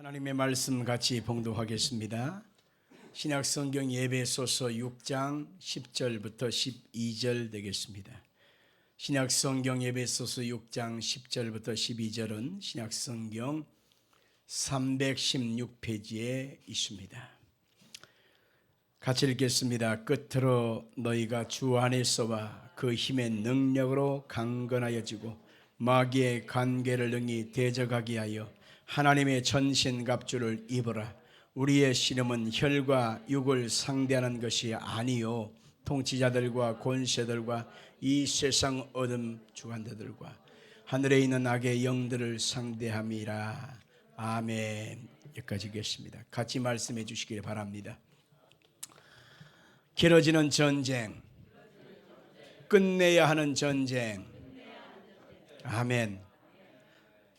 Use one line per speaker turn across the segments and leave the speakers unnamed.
하나님의 말씀 같이 봉독하겠습니다. 신약성경 에베소서 6장 10절부터 12절 되겠습니다. 신약성경 에베소서 6장 10절부터 12절은 신약성경 316페이지에 있습니다. 같이 읽겠습니다. 끝으로 너희가 주 안에서와 그 힘의 능력으로 강건하여지고 마귀의 관계를 능히 대적하게 하여 하나님의 전신갑주를 입어라. 우리의 씨름은 혈과 육을 상대하는 것이 아니요 통치자들과 권세들과 이 세상 어둠 주관자들과 하늘에 있는 악의 영들을 상대함이라. 아멘. 여기까지 읽겠습니다. 같이 말씀해 주시길 바랍니다. 길어지는 전쟁, 끝내야 하는 전쟁. 아멘.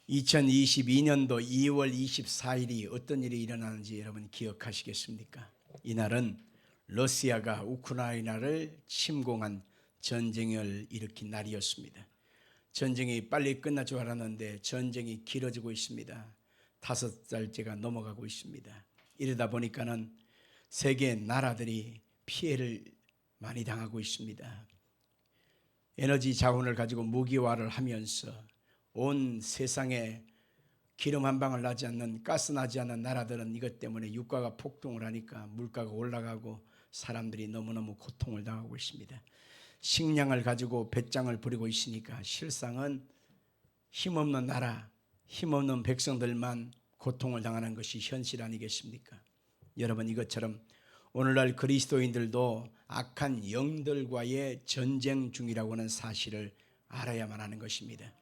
2022년도 2월 24일이 어떤 일이 일어나는지 여러분 기억하시겠습니까? 이날은 러시아가 우크라이나를 침공한 전쟁을 일으킨 날이었습니다. 전쟁이 빨리 끝날 줄 알았는데 전쟁이 길어지고 있습니다. 5달째가 넘어가고 있습니다. 이러다 보니까는 세계 나라들이 피해를 많이 당하고 있습니다. 에너지 자원을 가지고 무기화를 하면서 온 세상에 기름 한 방울 나지 않는, 가스 나지 않는 나라들은 이것 때문에 유가가 폭등을 하니까 물가가 올라가고 사람들이 너무너무 고통을 당하고 있습니다. 식량을 가지고 배짱을 부리고 있으니까 실상은 힘없는 나라, 힘없는 백성들만 고통을 당하는 것이 현실 아니겠습니까? 여러분, 이것처럼 오늘날 그리스도인들도 악한 영들과의 전쟁 중이라고 하는 사실을 알아야만 하는 것입니다.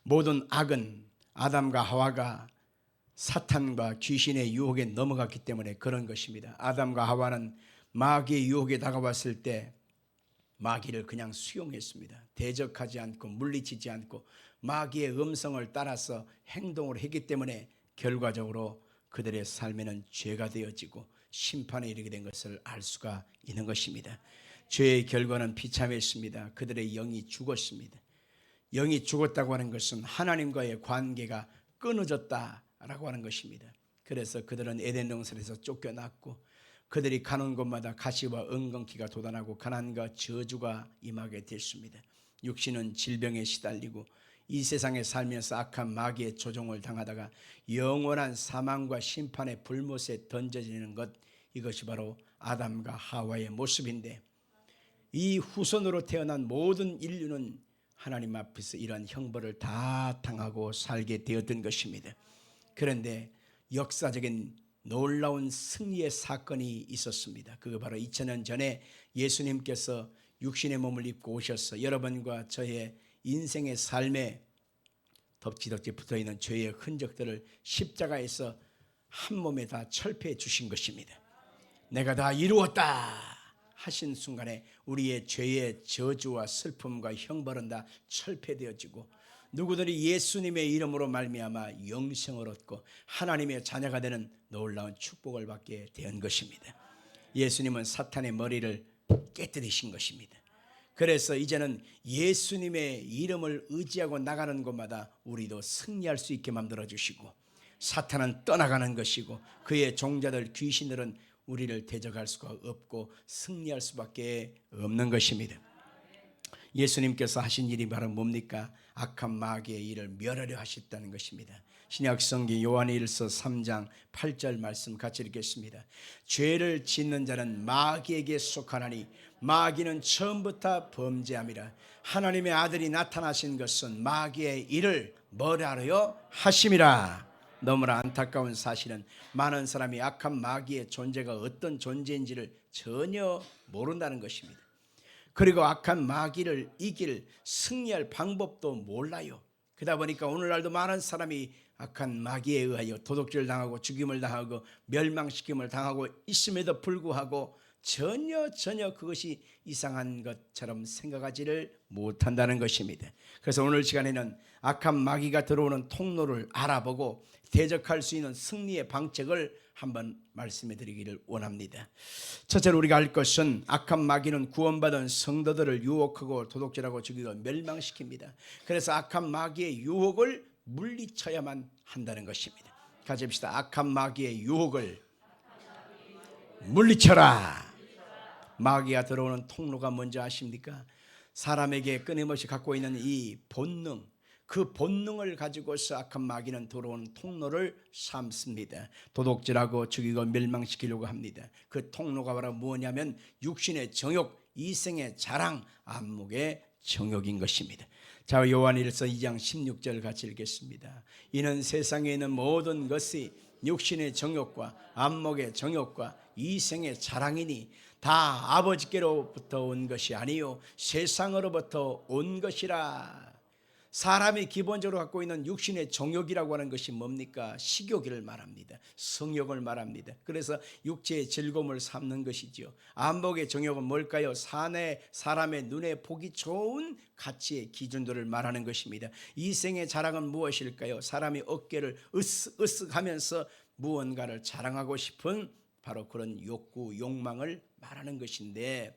모든 악은 아담과 하와가 사탄과 귀신의 유혹에 넘어갔기 때문에 그런 것입니다. 아담과 하와는 마귀의 유혹에 다가왔을 때 마귀를 그냥 수용했습니다. 대적하지 않고 물리치지 않고 마귀의 음성을 따라서 행동을 했기 때문에 결과적으로 그들의 삶에는 죄가 되어지고 심판에 이르게 된 것을 알 수가 있는 것입니다. 죄의 결과는 비참했습니다. 그들의 영이 죽었습니다. 영이 죽었다고 하는 것은 하나님과의 관계가 끊어졌다라고 하는 것입니다. 그래서 그들은 에덴 동산에서 쫓겨났고 그들이 가는 곳마다 가시와 엉겅퀴가 돋아나고 가난과 저주가 임하게 됐습니다. 육신은 질병에 시달리고 이 세상에 살면서 악한 마귀의 조종을 당하다가 영원한 사망과 심판의 불못에 던져지는 것, 이것이 바로 아담과 하와의 모습인데 이 후손으로 태어난 모든 인류는 하나님 앞에서 이러한 형벌을 다 당하고 살게 되었던 것입니다. 그런데 역사적인 놀라운 승리의 사건이 있었습니다. 그거 바로 2000년 전에 예수님께서 육신의 몸을 입고 오셔서 여러분과 저의 인생의 삶에 덕지덕지 붙어있는 죄의 흔적들을 십자가에서 한 몸에 다 철폐해 주신 것입니다. 내가 다 이루었다 하신 순간에 우리의 죄의 저주와 슬픔과 형벌은 다 철폐되어지고 누구들이 예수님의 이름으로 말미암아 영생을 얻고 하나님의 자녀가 되는 놀라운 축복을 받게 된 것입니다. 예수님은 사탄의 머리를 깨뜨리신 것입니다. 그래서 이제는 예수님의 이름을 의지하고 나가는 곳마다 우리도 승리할 수 있게 만들어주시고 사탄은 떠나가는 것이고 그의 종자들 귀신들은 우리를 대적할 수가 없고 승리할 수밖에 없는 것입니다. 예수님께서 하신 일이 바로 뭡니까? 악한 마귀의 일을 멸하려 하셨다는 것입니다. 신약성경 요한일서 3장 8절 말씀 같이 읽겠습니다. 죄를 짓는 자는 마귀에게 속하나니 마귀는 처음부터 범죄함이라. 하나님의 아들이 나타나신 것은 마귀의 일을 멸하려 하심이라. 너무나 안타까운 사실은 많은 사람이 악한 마귀의 존재가 어떤 존재인지를 전혀 모른다는 것입니다. 그리고 악한 마귀를 이길 승리할 방법도 몰라요. 그러다 보니까 오늘날도 많은 사람이 악한 마귀에 의하여 도둑질 당하고 죽임을 당하고 멸망시킴을 당하고 있음에도 불구하고 전혀 그것이 이상한 것처럼 생각하지를 못한다는 것입니다. 그래서 오늘 시간에는 악한 마귀가 들어오는 통로를 알아보고 대적할 수 있는 승리의 방책을 한번 말씀해 드리기를 원합니다. 첫째로 우리가 알 것은 악한 마귀는 구원받은 성도들을 유혹하고 도둑질하고 죽이고 멸망시킵니다. 그래서 악한 마귀의 유혹을 물리쳐야만 한다는 것입니다. 같이 합시다. 악한 마귀의 유혹을 물리쳐라. 마귀가 들어오는 통로가 뭔지 아십니까? 사람에게 끊임없이 갖고 있는 이 본능, 그 본능을 가지고서 악한 마귀는 들어오는 통로를 삼습니다. 도둑질하고 죽이고 멸망시키려고 합니다. 그 통로가 바로 뭐냐면 육신의 정욕, 이생의 자랑, 안목의 정욕인 것입니다. 자, 요한일서 2장 16절 같이 읽겠습니다. 이는 세상에 있는 모든 것이 육신의 정욕과 안목의 정욕과 이생의 자랑이니 다 아버지께로부터 온 것이 아니요 세상으로부터 온 것이라. 사람이 기본적으로 갖고 있는 육신의 정욕이라고 하는 것이 뭡니까? 식욕을 말합니다. 성욕을 말합니다. 그래서 육체의 즐거움을 삼는 것이죠. 안목의 정욕은 뭘까요? 사람의 눈에 보기 좋은 가치의 기준들을 말하는 것입니다. 이생의 자랑은 무엇일까요? 사람이 어깨를 으쓱하면서 무언가를 자랑하고 싶은 바로 그런 욕구, 욕망을 말하는 것인데,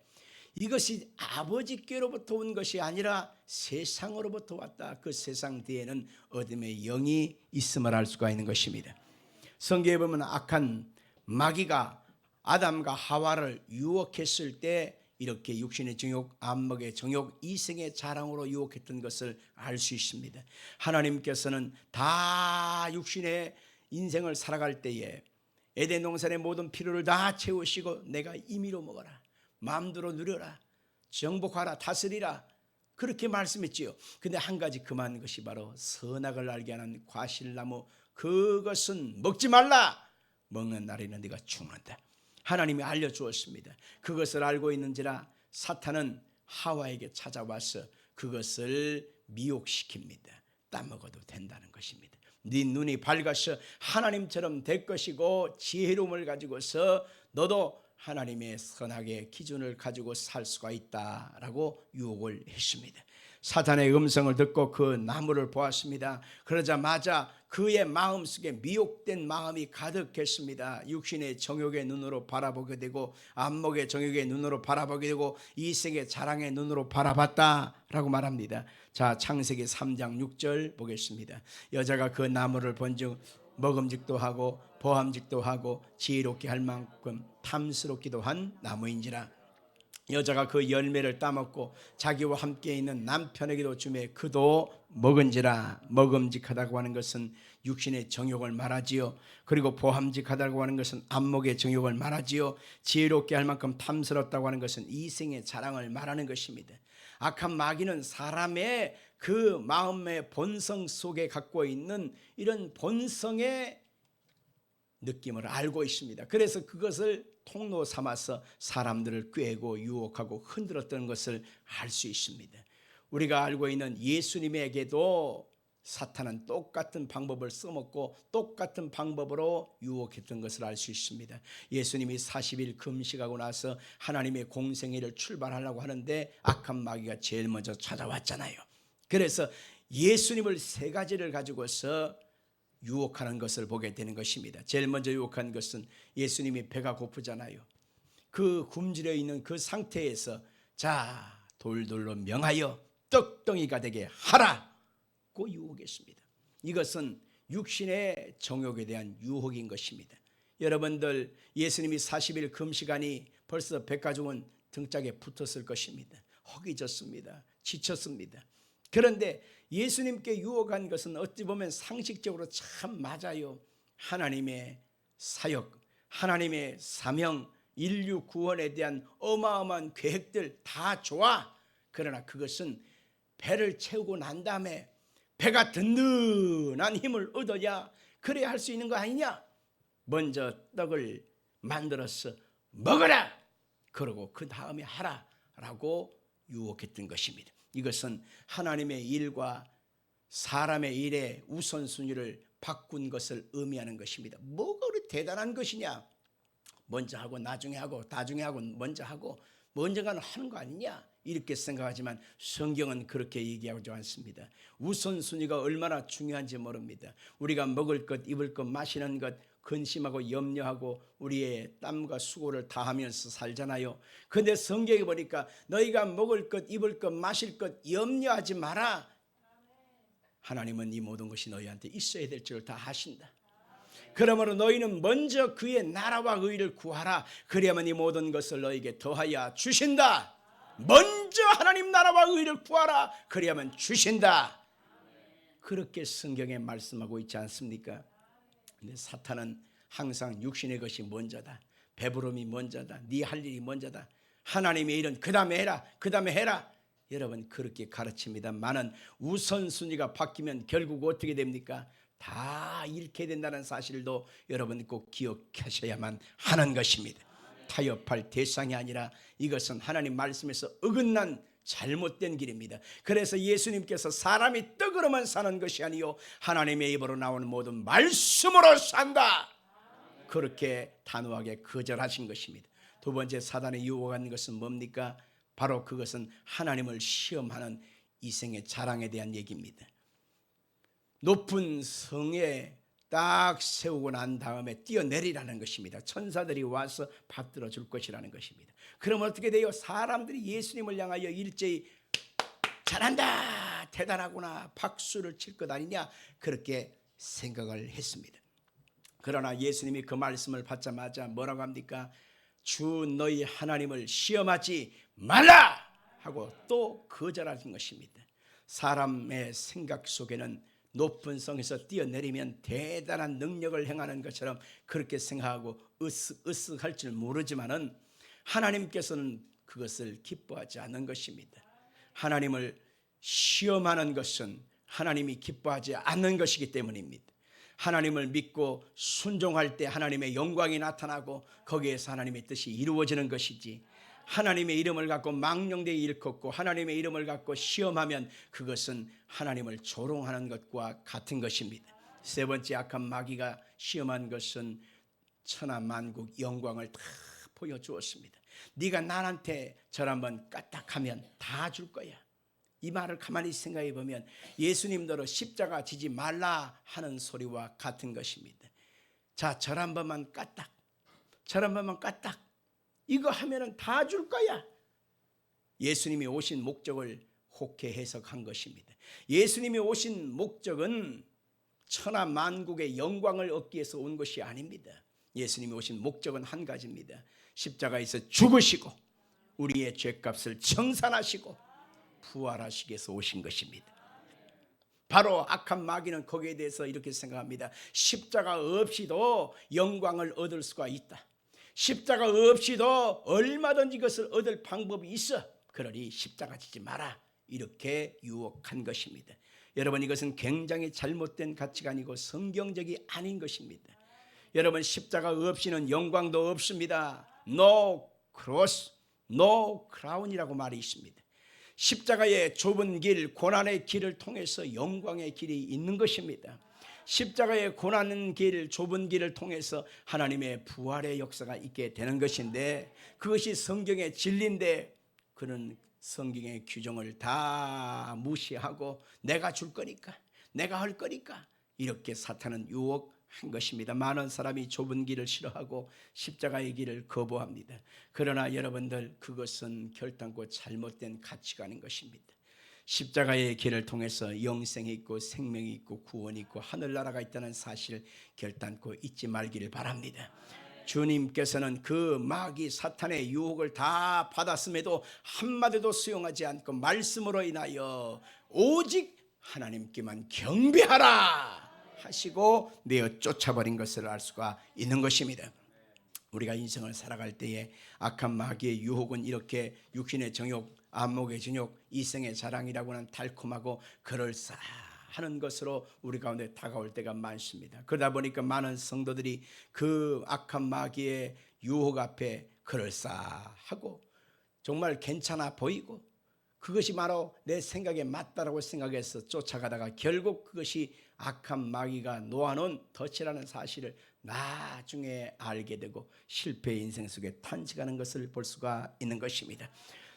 이것이 아버지께로부터 온 것이 아니라 세상으로부터 왔다. 그 세상 뒤에는 어둠의 영이 있음을 알 수가 있는 것입니다. 성경에 보면 악한 마귀가 아담과 하와를 유혹했을 때 이렇게 육신의 정욕, 안목의 정욕, 이생의 자랑으로 유혹했던 것을 알 수 있습니다. 하나님께서는 다 육신의 인생을 살아갈 때에 에덴 동산의 모든 필요를 다 채우시고 내가 임의로 먹어라, 마음대로 누려라, 정복하라, 다스리라, 그렇게 말씀했지요. 근데 한 가지 금한 것이 바로 선악을 알게 하는 과실나무, 그것은 먹지 말라, 먹는 날에는 네가 죽는다. 하나님이 알려주었습니다. 그것을 알고 있는지라 사탄은 하와에게 찾아와서 그것을 미혹시킵니다. 따먹어도 된다는 것입니다. 네 눈이 밝아서 하나님처럼 될 것이고 지혜로움을 가지고서 너도 하나님의 선악의 기준을 가지고 살 수가 있다라고 유혹을 했습니다. 사탄의 음성을 듣고 그 나무를 보았습니다. 그러자마자 그의 마음속에 미혹된 마음이 가득했습니다. 육신의 정욕의 눈으로 바라보게 되고 안목의 정욕의 눈으로 바라보게 되고 이생의 자랑의 눈으로 바라봤다라고 말합니다. 자, 창세기 3장 6절 보겠습니다. 여자가 그 나무를 본즉 먹음직도 하고 보암직도 하고 지혜롭게 할 만큼 탐스럽기도 한 나무인지라. 여자가 그 열매를 따먹고 자기와 함께 있는 남편에게도 주매 그도 먹은지라. 먹음직하다고 하는 것은 육신의 정욕을 말하지요. 그리고 보암직하다고 하는 것은 안목의 정욕을 말하지요. 지혜롭게 할 만큼 탐스럽다고 하는 것은 이생의 자랑을 말하는 것입니다. 악한 마귀는 사람의 그 마음의 본성 속에 갖고 있는 이런 본성의 느낌을 알고 있습니다. 그래서 그것을 통로 삼아서 사람들을 꾀고 유혹하고 흔들었던 것을 알 수 있습니다. 우리가 알고 있는 예수님에게도 사탄은 똑같은 방법을 써먹고 똑같은 방법으로 유혹했던 것을 알 수 있습니다. 예수님이 40일 금식하고 나서 하나님의 공생애를 출발하려고 하는데 악한 마귀가 제일 먼저 찾아왔잖아요. 그래서 예수님을 세 가지를 가지고서 유혹하는 것을 보게 되는 것입니다. 제일 먼저 유혹한 것은 예수님이 배가 고프잖아요. 그 굶주려 있는 그 상태에서 자, 돌돌로 명하여 떡덩이가 되게 하라고 유혹했습니다. 이것은 육신의 정욕에 대한 유혹인 것입니다. 여러분들 예수님이 40일 금시간이 벌써 백가죽은 등짝에 붙었을 것입니다. 허기졌습니다. 지쳤습니다. 그런데 예수님께 유혹한 것은 어찌 보면 상식적으로 참 맞아요. 하나님의 사역, 하나님의 사명, 인류 구원에 대한 어마어마한 계획들 다 좋아. 그러나 그것은 배를 채우고 난 다음에 배가 든든한 힘을 얻어야 그래야 할 수 있는 거 아니냐. 먼저 떡을 만들어서 먹어라, 그러고 그 다음에 하라라고 유혹했던 것입니다. 이것은 하나님의 일과 사람의 일의 우선순위를 바꾼 것을 의미하는 것입니다. 뭐가 그렇게 대단한 것이냐. 먼저 하고 나중에 하고 나중에 하고 먼저 하고 먼저가 하는 거 아니냐 이렇게 생각하지만 성경은 그렇게 얘기하지 않습니다. 우선순위가 얼마나 중요한지 모릅니다. 우리가 먹을 것, 입을 것, 마시는 것 근심하고 염려하고 우리의 땀과 수고를 다하면서 살잖아요. 그런데 성경에 보니까 너희가 먹을 것, 입을 것, 마실 것 염려하지 마라. 하나님은 이 모든 것이 너희한테 있어야 될 줄 다 하신다. 그러므로 너희는 먼저 그의 나라와 의를 구하라. 그리하면 이 모든 것을 너희에게 더하여 주신다. 먼저 하나님 나라와 의를 구하라. 그리하면 주신다. 그렇게 성경에 말씀하고 있지 않습니까? 근데 사탄은 항상 육신의 것이 먼저다. 배부름이 먼저다. 네 할 일이 먼저다. 하나님의 일은 그 다음에 해라. 그 다음에 해라. 여러분 그렇게 가르칩니다만은 우선순위가 바뀌면 결국 어떻게 됩니까? 다 잃게 된다는 사실도 여러분 꼭 기억하셔야만 하는 것입니다. 타협할 대상이 아니라 이것은 하나님 말씀에서 어긋난 잘못된 길입니다. 그래서 예수님께서 사람이 떡으로만 사는 것이 아니요 하나님의 입으로 나오는 모든 말씀으로 산다. 그렇게 단호하게 거절하신 것입니다. 두 번째 사단의 유혹한 것은 뭡니까? 바로 그것은 하나님을 시험하는 이생의 자랑에 대한 얘기입니다. 높은 성에 딱 세우고 난 다음에 뛰어내리라는 것입니다. 천사들이 와서 받들어 줄 것이라는 것입니다. 그럼 어떻게 돼요? 사람들이 예수님을 향하여 일제히 잘한다, 대단하구나, 박수를 칠 것 아니냐, 그렇게 생각을 했습니다. 그러나 예수님이 그 말씀을 받자마자 뭐라고 합니까? 주 너희 하나님을 시험하지 말라 하고 또 거절하신 것입니다. 사람의 생각 속에는 높은 성에서 뛰어내리면 대단한 능력을 행하는 것처럼 그렇게 생각하고 으쓱할 줄 모르지만은 하나님께서는 그것을 기뻐하지 않는 것입니다. 하나님을 시험하는 것은 하나님이 기뻐하지 않는 것이기 때문입니다. 하나님을 믿고 순종할 때 하나님의 영광이 나타나고 거기에서 하나님의 뜻이 이루어지는 것이지, 하나님의 이름을 갖고 망령되이 일컫고 하나님의 이름을 갖고 시험하면 그것은 하나님을 조롱하는 것과 같은 것입니다. 세 번째 악한 마귀가 시험한 것은 천하만국 영광을 다 보여주었습니다. 네가 나한테 절 한번 까딱하면 다 줄 거야. 이 말을 가만히 생각해 보면 예수님더러 십자가 지지 말라 하는 소리와 같은 것입니다. 자, 절 한 번만 까딱, 절 한 번만 까딱, 이거 하면은 다 줄 거야. 예수님이 오신 목적을 혹해 해석한 것입니다. 예수님이 오신 목적은 천하 만국의 영광을 얻기 위해서 온 것이 아닙니다. 예수님이 오신 목적은 한 가지입니다. 십자가에서 죽으시고 우리의 죄값을 청산하시고 부활하시기 위해서 오신 것입니다. 바로 악한 마귀는 거기에 대해서 이렇게 생각합니다. 십자가 없이도 영광을 얻을 수가 있다. 십자가 없이도 얼마든지 이것을 얻을 방법이 있어. 그러니 십자가 지지 마라. 이렇게 유혹한 것입니다. 여러분, 이것은 굉장히 잘못된 가치관이고 성경적이 아닌 것입니다. 여러분, 십자가 없이는 영광도 없습니다. No cross, no crown이라고 말이 있습니다. 십자가의 좁은 길, 고난의 길을 통해서 영광의 길이 있는 것입니다. 십자가의 고난 길, 좁은 길을 통해서 하나님의 부활의 역사가 있게 되는 것인데, 그것이 성경의 진리인데 그런 성경의 규정을 다 무시하고 내가 줄 거니까, 내가 할 거니까 이렇게 사탄은 유혹한 것입니다. 많은 사람이 좁은 길을 싫어하고 십자가의 길을 거부합니다. 그러나 여러분들, 그것은 결단코 잘못된 가치관인 것입니다. 십자가의 길을 통해서 영생이 있고 생명이 있고 구원이 있고 하늘나라가 있다는 사실 결단코 잊지 말기를 바랍니다. 주님께서는 그 마귀 사탄의 유혹을 다 받았음에도 한마디도 수용하지 않고 말씀으로 인하여 오직 하나님께만 경배하라 하시고 내어 쫓아버린 것을 알 수가 있는 것입니다. 우리가 인생을 살아갈 때에 악한 마귀의 유혹은 이렇게 육신의 정욕, 안목의 정욕, 이생의 자랑이라고는 달콤하고 그럴싸하는 것으로 우리 가운데 다가올 때가 많습니다. 그러다 보니까 많은 성도들이 그 악한 마귀의 유혹 앞에 그럴싸하고 정말 괜찮아 보이고 그것이 바로 내 생각에 맞다라고 생각해서 쫓아가다가 결국 그것이 악한 마귀가 놓아놓은 덫이라는 사실을 나중에 알게 되고 실패의 인생 속에 탄식하는 것을 볼 수가 있는 것입니다.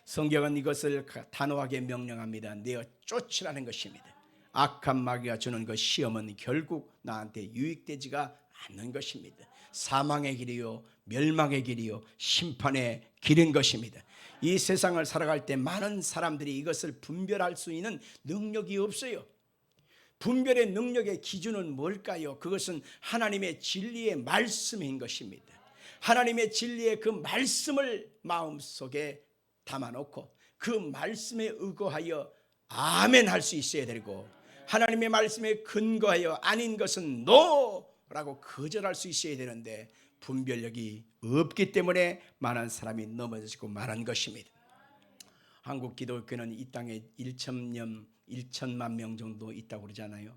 성경은 이것을 단호하게 명령합니다. 내어 쫓으라는 것입니다. 악한 마귀가 주는 그 시험은 결국 나한테 유익되지가 않는 것입니다. 사망의 길이요, 멸망의 길이요, 심판의 길인 것입니다. 이 세상을 살아갈 때 많은 사람들이 이것을 분별할 수 있는 능력이 없어요. 분별의 능력의 기준은 뭘까요? 그것은 하나님의 진리의 말씀인 것입니다. 하나님의 진리의 그 말씀을 마음속에 담아놓고 그 말씀에 의거하여 아멘 할 수 있어야 되고, 하나님의 말씀에 근거하여 아닌 것은 노라고 거절할 수 있어야 되는데 분별력이 없기 때문에 많은 사람이 넘어지고 말한 것입니다. 한국 기독교는 이 땅에 1천만 명 정도 있다고 그러잖아요.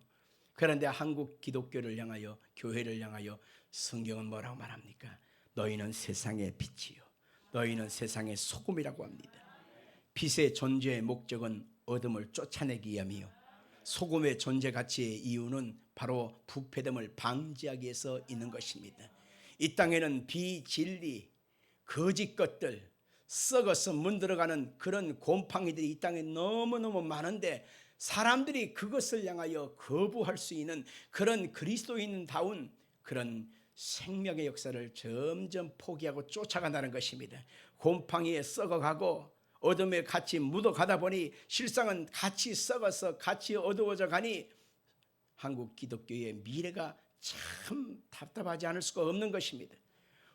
그런데 한국 기독교를 향하여, 교회를 향하여 성경은 뭐라고 말합니까? 너희는 세상의 빛이요 너희는 세상의 소금이라고 합니다. 빛의 존재의 목적은 어둠을 쫓아내기 위함이요, 소금의 존재 가치의 이유는 바로 부패됨을 방지하기 위해서 있는 것입니다. 이 땅에는 비진리, 거짓 것들, 썩어서 문들어가는 그런 곰팡이들이 이 땅에 너무너무 많은데 사람들이 그것을 향하여 거부할 수 있는 그런 그리스도인다운 그런 생명의 역사를 점점 포기하고 쫓아간다는 것입니다. 곰팡이에 썩어가고 어둠에 같이 묻어가다 보니 실상은 같이 썩어서 같이 어두워져 가니 한국 기독교의 미래가 참 답답하지 않을 수가 없는 것입니다.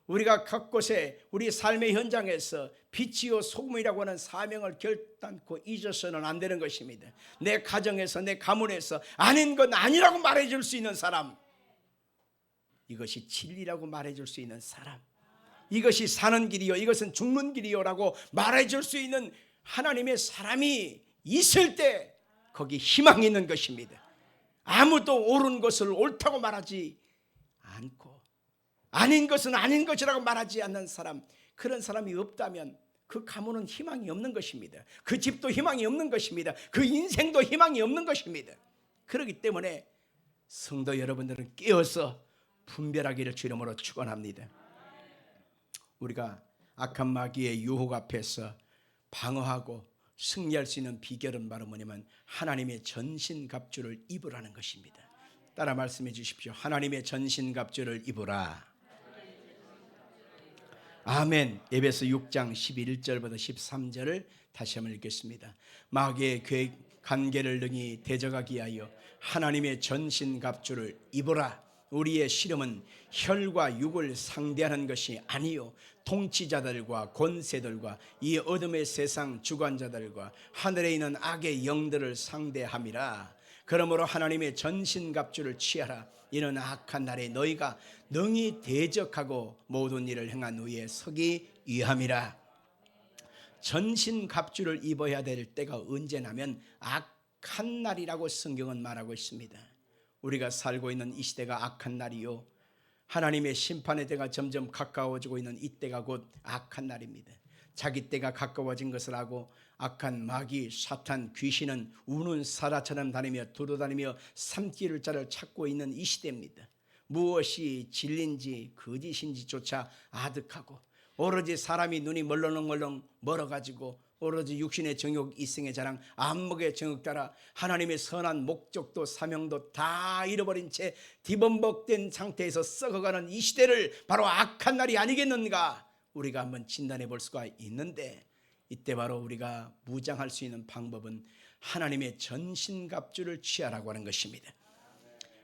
우리가 곳곳에 우리 삶의 현장에서 빛이요 소금이라고 하는 사명을 결단코 잊어서는 안 되는 것입니다. 내 가정에서, 내 가문에서 아닌 건 아니라고 말해줄 수 있는 사람, 이것이 진리라고 말해줄 수 있는 사람, 이것이 사는 길이요 이것은 죽는 길이요 라고 말해줄 수 있는 하나님의 사람이 있을 때 거기 희망이 있는 것입니다. 아무도 옳은 것을 옳다고 말하지 않고 아닌 것은 아닌 것이라고 말하지 않는 사람, 그런 사람이 없다면 그 가문은 희망이 없는 것입니다. 그 집도 희망이 없는 것입니다. 그 인생도 희망이 없는 것입니다. 그렇기 때문에 성도 여러분들은 깨어서 분별하기를 주 이름으로 축원합니다. 우리가 악한 마귀의 유혹 앞에서 방어하고 승리할 수 있는 비결은 바로 뭐냐면 하나님의 전신갑주를 입으라는 것입니다. 따라 말씀해 주십시오. 하나님의 전신갑주를 입으라. 아멘. 에베소 6장 11절부터 13절을 다시 한번 읽겠습니다. 마귀의 관계를 능히 대적하기 위하여 하나님의 전신갑주를 입으라. 우리의 씨름은 혈과 육을 상대하는 것이 아니요 통치자들과 권세들과 이 어둠의 세상 주관자들과 하늘에 있는 악의 영들을 상대함이라. 그러므로 하나님의 전신갑주를 취하라. 이는 악한 날에 너희가 능히 대적하고 모든 일을 행한 후에 서기 위함이라. 전신갑주를 입어야 될 때가 언제냐면 악한 날이라고 성경은 말하고 있습니다. 우리가 살고 있는 이 시대가 악한 날이요, 하나님의 심판의 때가 점점 가까워지고 있는 이 때가 곧 악한 날입니다. 자기 때가 가까워진 것을 알고 악한 마귀, 사탄, 귀신은 우는 사자처럼 다니며 두루다니며 삼키를 자를 찾고 있는 이 시대입니다. 무엇이 진리인지 거짓인지조차 아득하고 오로지 사람이 눈이 멀렁멀렁 멀어가지고 오로지 육신의 정욕, 이생의 자랑, 안목의 정욕 따라 하나님의 선한 목적도 사명도 다 잃어버린 채 뒤범벅된 상태에서 썩어가는 이 시대를 바로 악한 날이 아니겠는가 우리가 한번 진단해 볼 수가 있는데, 이때 바로 우리가 무장할 수 있는 방법은 하나님의 전신갑주를 취하라고 하는 것입니다.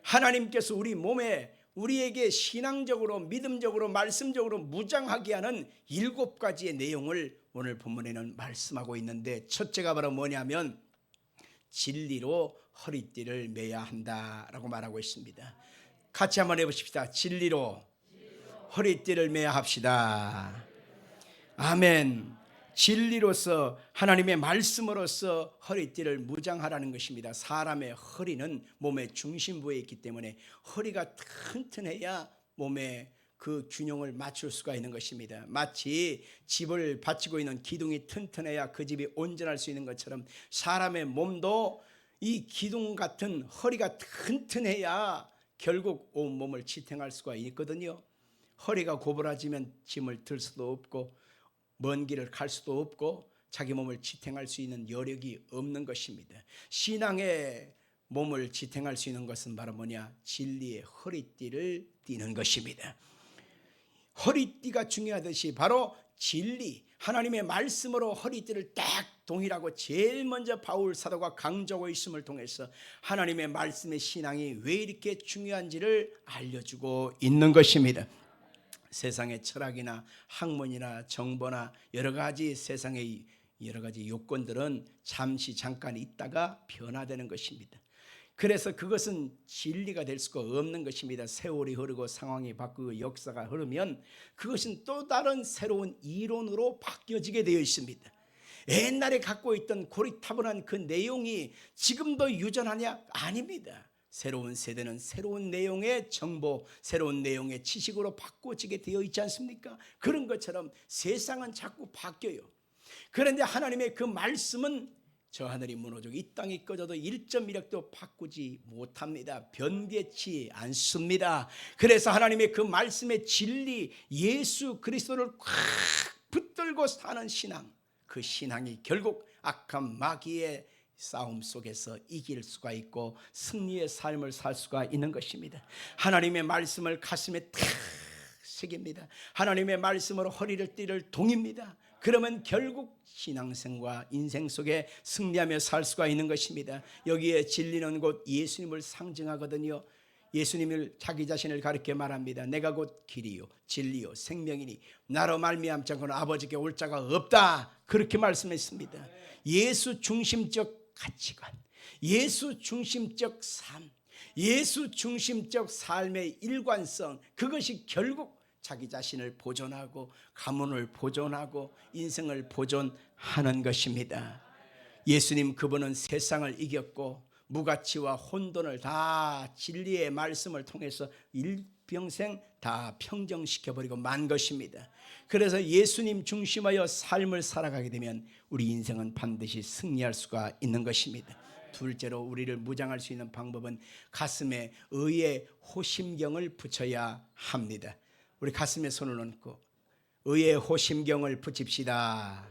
하나님께서 우리 몸에 우리에게 신앙적으로, 믿음적으로, 말씀적으로 무장하게 하는 7가지의 내용을 오늘 본문에는 말씀하고 있는데, 첫째가 바로 뭐냐면 진리로 허리띠를 매야 한다라고 말하고 있습니다. 같이 한번 해보십시다. 진리로 허리띠를 매야 합시다. 아멘. 진리로서 하나님의 말씀으로서 허리띠를 무장하라는 것입니다. 사람의 허리는 몸의 중심부에 있기 때문에 허리가 튼튼해야 몸의 그 균형을 맞출 수가 있는 것입니다. 마치 집을 받치고 있는 기둥이 튼튼해야 그 집이 온전할 수 있는 것처럼 사람의 몸도 이 기둥 같은 허리가 튼튼해야 결국 온 몸을 지탱할 수가 있거든요. 허리가 고부라지면 짐을 들 수도 없고 먼 길을 갈 수도 없고 자기 몸을 지탱할 수 있는 여력이 없는 것입니다. 신앙의 몸을 지탱할 수 있는 것은 바로 뭐냐? 진리의 허리띠를 띠는 것입니다. 허리띠가 중요하듯이 바로 진리, 하나님의 말씀으로 허리띠를 딱 동일하고 제일 먼저 바울 사도가 강조하고 있음을 통해서 하나님의 말씀의 신앙이 왜 이렇게 중요한지를 알려주고 있는 것입니다. 세상의 철학이나 학문이나 정보나 여러 가지 세상의 여러 가지 요건들은 잠깐 있다가 변화되는 것입니다. 그래서 그것은 진리가 될 수가 없는 것입니다. 세월이 흐르고 상황이 바뀌고 역사가 흐르면 그것은 또 다른 새로운 이론으로 바뀌어지게 되어 있습니다. 옛날에 갖고 있던 고리타분한 그 내용이 지금도 유전하냐? 아닙니다. 새로운 세대는 새로운 내용의 정보, 새로운 내용의 지식으로 바꿔지게 되어 있지 않습니까? 그런 것처럼 세상은 자꾸 바뀌어요. 그런데 하나님의 그 말씀은 저 하늘이 무너지고 이 땅이 꺼져도 1.1억도 바꾸지 못합니다. 변개치 않습니다. 그래서 하나님의 그 말씀의 진리, 예수 그리스도를 꽉 붙들고 사는 신앙, 그 신앙이 결국 악한 마귀의 싸움 속에서 이길 수가 있고 승리의 삶을 살 수가 있는 것입니다. 하나님의 말씀을 가슴에 탁 새깁니다. 하나님의 말씀으로 허리를 띠를 동입니다. 그러면 결국 신앙생과 인생 속에 승리하며 살 수가 있는 것입니다. 여기에 진리는 곧 예수님을 상징하거든요. 예수님을 자기 자신을 가리켜 말합니다. 내가 곧 길이요 진리요 생명이니 나로 말미암지 않고는 아버지께 올 자가 없다. 그렇게 말씀했습니다. 예수 중심적 가치관, 예수 중심적 삶, 예수 중심적 삶의 일관성, 그것이 결국 자기 자신을 보존하고 가문을 보존하고 인생을 보존하는 것입니다. 예수님 그분은 세상을 이겼고 무가치와 혼돈을 다 진리의 말씀을 통해서 일평생 다 평정시켜버리고 만 것입니다. 그래서 예수님 중심하여 삶을 살아가게 되면 우리 인생은 반드시 승리할 수가 있는 것입니다. 둘째로 우리를 무장할 수 있는 방법은 가슴에 의의 호심경을 붙여야 합니다. 우리 가슴에 손을 얹고 의의 호심경을 붙입시다.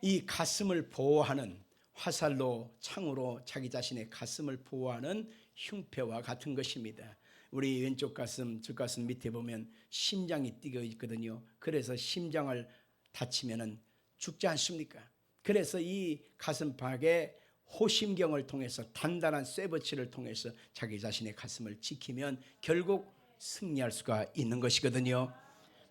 이 가슴을 보호하는 화살로 창으로 자기 자신의 가슴을 보호하는 흉패와 같은 것입니다. 우리 왼쪽 가슴, 뒷가슴 밑에 보면 심장이 뛰어 있거든요. 그래서 심장을 다치면 죽지 않습니까? 그래서 이 가슴팍에 호심경을 통해서 단단한 쇠붙이를 통해서 자기 자신의 가슴을 지키면 결국 승리할 수가 있는 것이거든요.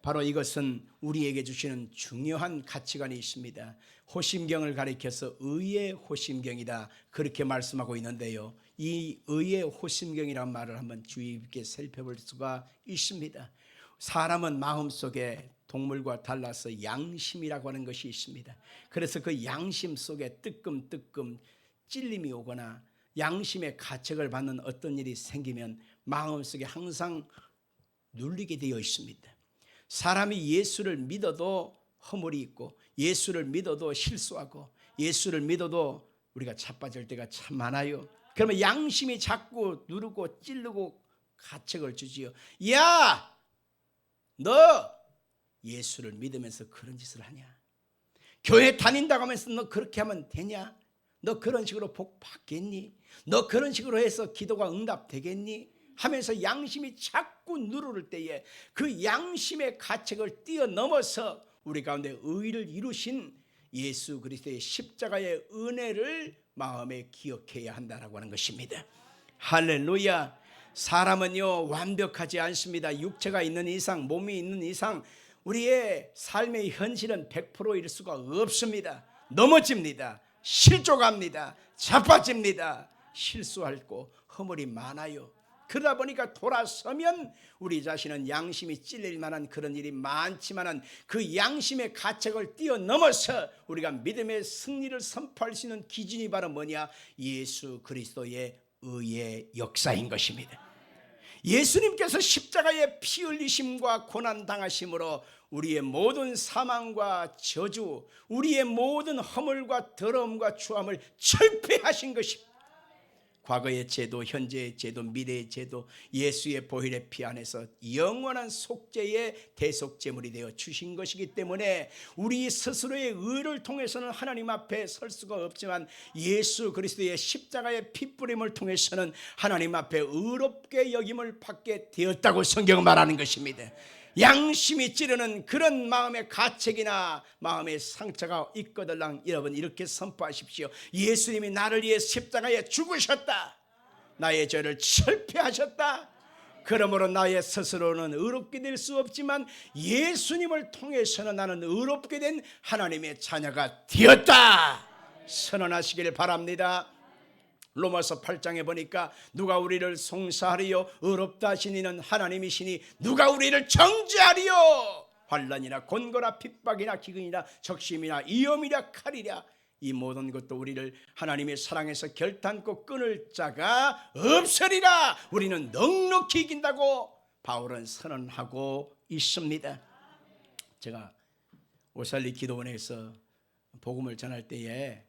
바로 이것은 우리에게 주시는 중요한 가치관이 있습니다. 호심경을 가리켜서 의의 호심경이다 그렇게 말씀하고 있는데요. 이 의의 호심경이란 말을 한번 주의 깊게 살펴볼 수가 있습니다. 사람은 마음속에 동물과 달라서 양심이라고 하는 것이 있습니다. 그래서 그 양심 속에 뜨끔뜨끔 찔림이 오거나 양심의 가책을 받는 어떤 일이 생기면 마음속에 항상 눌리게 되어 있습니다. 사람이 예수를 믿어도 허물이 있고 예수를 믿어도 실수하고 예수를 믿어도 우리가 자빠질 때가 참 많아요. 그러면 양심이 자꾸 누르고 찌르고 가책을 주지요. 야! 너 예수를 믿으면서 그런 짓을 하냐? 교회 다닌다고 하면서 너 그렇게 하면 되냐? 너 그런 식으로 복 받겠니? 너 그런 식으로 해서 기도가 응답되겠니? 하면서 양심이 자꾸 누를 때에 그 양심의 가책을 뛰어넘어서 우리 가운데 의를 이루신 예수 그리스도의 십자가의 은혜를 마음에 기억해야 한다라고 하는 것입니다. 할렐루야. 사람은요 완벽하지 않습니다. 육체가 있는 이상, 몸이 있는 이상 우리의 삶의 현실은 100%일 수가 없습니다. 넘어집니다. 실족합니다. 자빠집니다. 실수하고 허물이 많아요. 그러다 보니까 돌아서면 우리 자신은 양심이 찔릴 만한 그런 일이 많지만 그 양심의 가책을 뛰어넘어서 우리가 믿음의 승리를 선포할 수 있는 기준이 바로 뭐냐? 예수 그리스도의 의의 역사인 것입니다. 예수님께서 십자가의 피 흘리심과 고난 당하심으로 우리의 모든 사망과 저주, 우리의 모든 허물과 더러움과 추함을 철폐하신 것입니다. 과거의 제도, 현재의 제도, 미래의 제도, 예수의 보혈의 피 안에서 영원한 속죄의 대속제물이 되어 주신 것이기 때문에 우리 스스로의 의를 통해서는 하나님 앞에 설 수가 없지만 예수 그리스도의 십자가의 피뿌림을 통해서는 하나님 앞에 의롭게 여김을 받게 되었다고 성경은 말하는 것입니다. 양심이 찌르는 그런 마음의 가책이나 마음의 상처가 있거들랑 여러분 이렇게 선포하십시오. 예수님이 나를 위해 십자가에 죽으셨다. 나의 죄를 철폐하셨다. 그러므로 나의 스스로는 의롭게 될 수 없지만 예수님을 통해서는 나는 의롭게 된 하나님의 자녀가 되었다. 선언하시길 바랍니다. 로마서 8장에 보니까 누가 우리를 송사하리요 의롭다 하신 이는 하나님이시니 누가 우리를 정죄하리요 환난이나 곤고나 핍박이나 기근이나 적심이나 위험이나 칼이랴 이 모든 것도 우리를 하나님의 사랑에서 결단코 끊을 자가 없으리라. 우리는 넉넉히 이긴다고 바울은 선언하고 있습니다. 제가 오살리 기도원에서 복음을 전할 때에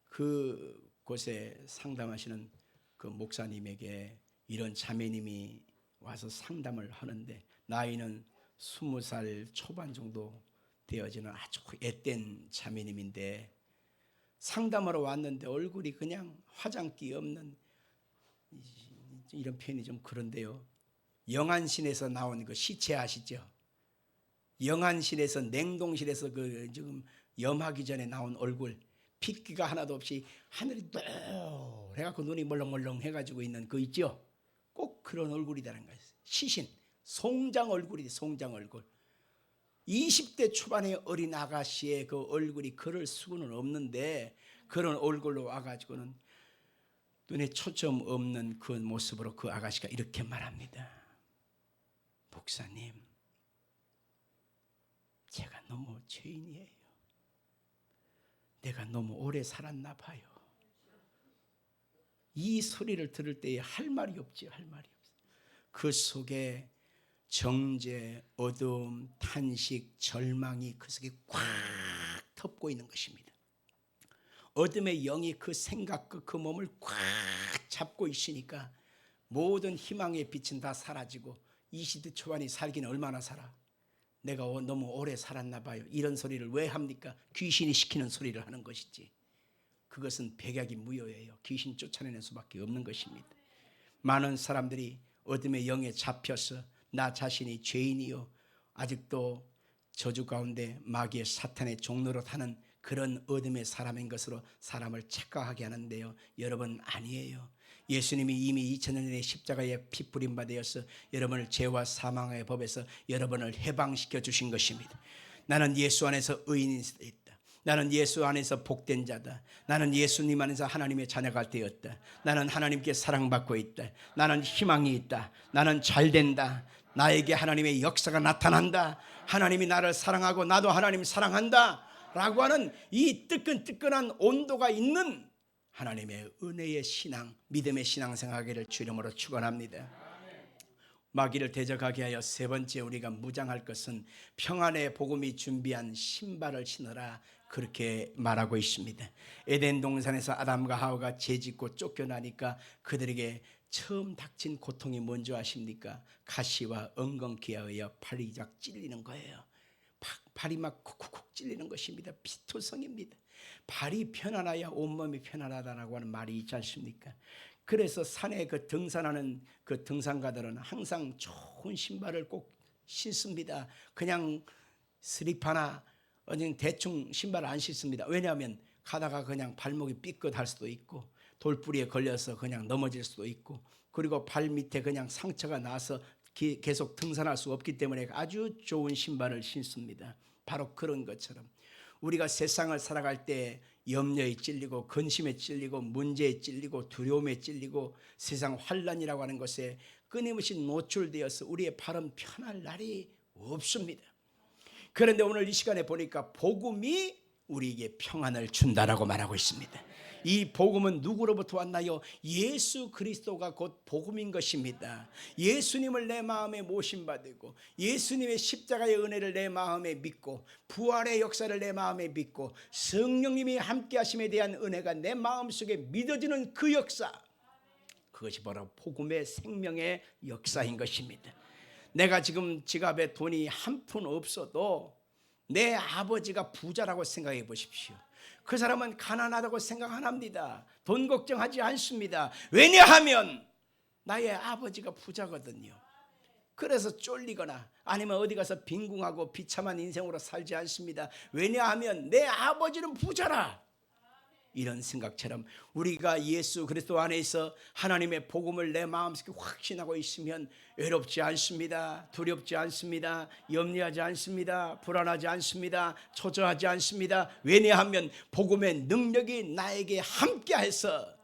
그곳에 상담하시는 그 목사님에게 이런 자매님이 와서 상담을 하는데 나이는 20살 초반 정도 되어지는 아주 앳된 자매님인데 상담하러 왔는데 얼굴이 그냥 화장기 없는, 이런 표현이 좀 그런데요, 영안실에서 나온 그 시체 아시죠? 영안실에서 냉동실에서 그 지금 염하기 전에 나온 얼굴, 핏기가 하나도 없이 하늘이 노래갖고 눈이 멀렁멀렁 해가지고 있는 그 있죠? 꼭 그런 얼굴이라는 거예요. 시신, 송장 얼굴이지, 송장 얼굴. 20대 초반의 어린 아가씨의 그 얼굴이 그럴 수는 없는데 그런 얼굴로 와가지고는 눈에 초점 없는 그 모습으로 그 아가씨가 이렇게 말합니다. 목사님, 제가 너무 죄인이에요. 내가 너무 오래 살았나 봐요. 이 소리를 들을 때에 할 말이 없지, 할 말이 없어요. 그 속에 정죄, 어두움, 탄식, 절망이 그 속에 꽉 덮고 있는 것입니다. 어둠의 영이 그 생각과 그 몸을 꽉 잡고 있으니까 모든 희망의 빛은 다 사라지고 20대 초반이 살기는 얼마나 살아? 내가 너무 오래 살았나 봐요. 이런 소리를 왜 합니까? 귀신이 시키는 소리를 하는 것이지. 그것은 백약이 무효예요. 귀신 쫓아내는 수밖에 없는 것입니다. 많은 사람들이 어둠의 영에 잡혀서 나 자신이 죄인이요 아직도 저주 가운데 마귀의 사탄의 종로로 타는 그런 어둠의 사람인 것으로 사람을 착각하게 하는데요, 여러분 아니에요. 예수님이 이미 2000년 전에 십자가에 피 뿌림 바 되어서 여러분을 죄와 사망의 법에서 여러분을 해방시켜 주신 것입니다. 나는 예수 안에서 의인이 있다. 나는 예수 안에서 복된 자다. 나는 예수님 안에서 하나님의 자녀가 되었다. 나는 하나님께 사랑받고 있다. 나는 희망이 있다. 나는 잘된다. 나에게 하나님의 역사가 나타난다. 하나님이 나를 사랑하고 나도 하나님 사랑한다 라고 하는 이 뜨끈뜨끈한 온도가 있는 하나님의 은혜의 신앙, 믿음의 신앙생활을 주름으로 축원합니다. 마귀를 대적하게 하여 세 번째 우리가 무장할 것은 평안의 복음이 준비한 신발을 신으라, 그렇게 말하고 있습니다. 에덴 동산에서 아담과 하와가 죄짓고 쫓겨나니까 그들에게 처음 닥친 고통이 뭔지 아십니까? 가시와 엉겅퀴에 의해 팔이 쫙 찔리는 거예요. 발이 막 콕콕콕 찔리는 것입니다. 피토성입니다. 발이 편안해야 온몸이 편안하다라고 하는 말이 있지 않습니까? 그래서 산에 그 등산하는 그 등산가들은 항상 좋은 신발을 꼭 신습니다. 그냥 슬리퍼나 대충 신발을 안 신습니다. 왜냐하면 가다가 그냥 발목이 삐끗할 수도 있고 돌뿌리에 걸려서 그냥 넘어질 수도 있고 그리고 발 밑에 그냥 상처가 나서 계속 등산할 수 없기 때문에 아주 좋은 신발을 신습니다. 바로 그런 것처럼 우리가 세상을 살아갈 때 염려에 찔리고 근심에 찔리고 문제에 찔리고 두려움에 찔리고 세상 환난이라고 하는 것에 끊임없이 노출되어서 우리의 발은 편할 날이 없습니다. 그런데 오늘 이 시간에 보니까 복음이 우리에게 평안을 준다라고 말하고 있습니다. 이 복음은 누구로부터 왔나요? 예수 그리스도가 곧 복음인 것입니다. 예수님을 내 마음에 모심받고 예수님의 십자가의 은혜를 내 마음에 믿고 부활의 역사를 내 마음에 믿고 성령님이 함께 하심에 대한 은혜가 내 마음속에 믿어지는 그 역사, 그것이 바로 복음의 생명의 역사인 것입니다. 내가 지금 지갑에 돈이 한 푼 없어도 내 아버지가 부자라고 생각해 보십시오. 그 사람은 가난하다고 생각 안 합니다. 돈 걱정하지 않습니다. 왜냐하면 나의 아버지가 부자거든요. 그래서 쫄리거나 아니면 어디 가서 빈궁하고 비참한 인생으로 살지 않습니다. 왜냐하면 내 아버지는 부자라. 이런 생각처럼 우리가 예수 그리스도 안에서 하나님의 복음을 내 마음속에 확신하고 있으면 외롭지 않습니다. 두렵지 않습니다. 염려하지 않습니다. 불안하지 않습니다. 초조하지 않습니다. 왜냐하면 복음의 능력이 나에게 함께해서